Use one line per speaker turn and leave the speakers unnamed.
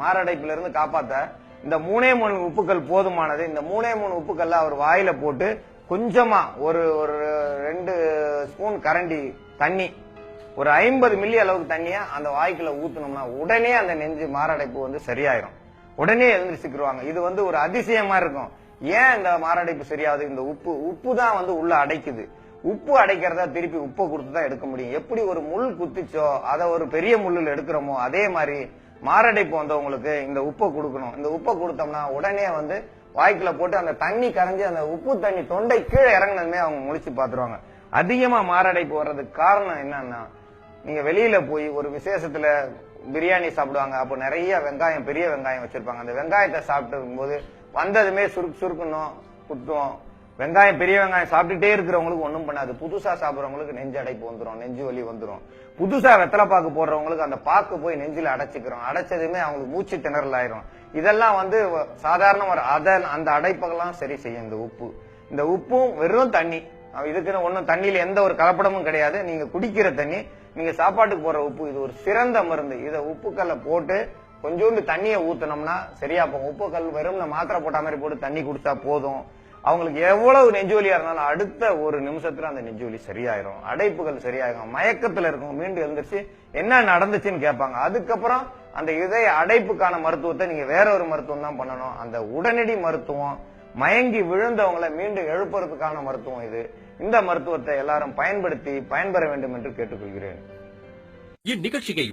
மாரடைப்புல இருந்து காப்பாத்த இந்த 3 உப்புக்கள் போதுமானது. இந்த 3 உப்புக்கள்ல அவர் வாயில போட்டு கொஞ்சமா ஒரு ஒரு 2 ஸ்பூன் கரண்டி தண்ணி, ஒரு 50 மில்லி அளவுக்கு தண்ணிய அந்த வாய்க்குள்ள ஊத்துனோம்னா உடனே அந்த நெஞ்சு மாரடைப்பு சரியாயிரும். உடனே எழுந்திருச்சுக்குருவாங்க. இது ஒரு அதிசயமா இருக்கும். ஏன் இந்த மாரடைப்பு சரியாகுது? இந்த உப்பு தான் உள்ள அடைக்குது. உப்பு அடைக்கிறதா திருப்பி உப்பை கொடுத்துதான் எடுக்க முடியும். எப்படி ஒரு முள் குத்திச்சோ அதை ஒரு பெரிய முள்ளில் எடுக்கிறோமோ அதே மாதிரி மாரடைப்பு வந்தவங்களுக்கு இந்த உப்பை கொடுக்கணும். இந்த உப்பை கொடுத்தோம்னா உடனே வாய்க்குள்ள போட்டு அந்த தண்ணி கரைஞ்சி அந்த உப்பு தண்ணி தொண்டை கீழே இறங்கினதுமே அவங்க முழிச்சு பாத்துருவாங்க. அதிகமா மாரடைப்பு வர்றதுக்கு காரணம் என்னன்னா, நீங்க வெளியில போய் ஒரு விசேஷத்துல பிரியாணி சாப்பிடுவாங்க. அப்போ நிறைய வெங்காயம், பெரிய வெங்காயம் வச்சிருப்பாங்க. அந்த வெங்காயத்தை சாப்பிட்டு போது வந்ததுமே சுருக்கணும், குத்தும். வெங்காயம், பெரிய வெங்காயம் சாப்பிட்டுட்டே இருக்கிறவங்களுக்கு ஒண்ணும் பண்ணாது. புதுசா சாப்பிடுறவங்களுக்கு நெஞ்சு அடைப்பு வந்துடும், நெஞ்சு வலி வந்துடும். புதுசா வெத்தலை பாக்கு போடுறவங்களுக்கு அந்த பாக்கு போய் நெஞ்சில அடைச்சுக்கிறோம். அடைச்சதுமே அவங்களுக்கு மூச்சு திணறல் ஆயிரும். இதெல்லாம் சாதாரண அந்த அடைப்பெல்லாம் சரி செய்யும் இந்த உப்பும் வெறும் தண்ணி. இதுக்குன்னு ஒண்ணும் தண்ணியில எந்த ஒரு கலப்படமும் கிடையாது. நீங்க குடிக்கிற தண்ணி, நீங்க சாப்பாட்டுக்கு போற உப்பு, இது ஒரு சிறந்த மருந்து. இத உப்புக்கல்ல போட்டு கொஞ்சோண்டு தண்ணியை ஊத்தனோம்னா சரியா போகும். உப்புக்கல் வெறும் மாத்திரை போட்ட மாதிரி போட்டு தண்ணி குடிச்சா போதும். அவங்களுக்கு எவ்வளவு நெஞ்சுவலியா இருந்தாலும் அடுத்த ஒரு நிமிஷத்துல அந்த நெஞ்சுவலி சரியாயிரும், அடைப்புகள் சரியாயிரும். மயக்கத்துல இருக்கும், மீண்டும் எழுந்திருச்சு என்ன நடந்துச்சுன்னு கேட்பாங்க. அதுக்கப்புறம் அந்த இதய அடைப்புக்கான மருத்துவத்தை நீங்க வேற ஒரு மருத்துவம் தான் பண்ணணும். அந்த உடனடி மருத்துவம், மயங்கி விழுந்தவங்களை மீண்டும் எழுப்புறதுக்கான மருத்துவம் இது. இந்த மருத்துவத்தை எல்லாரும் பயன்படுத்தி பயன்பெற வேண்டும் என்று கேட்டுக்கொள்கிறேன்.
இந்நிகழ்ச்சியை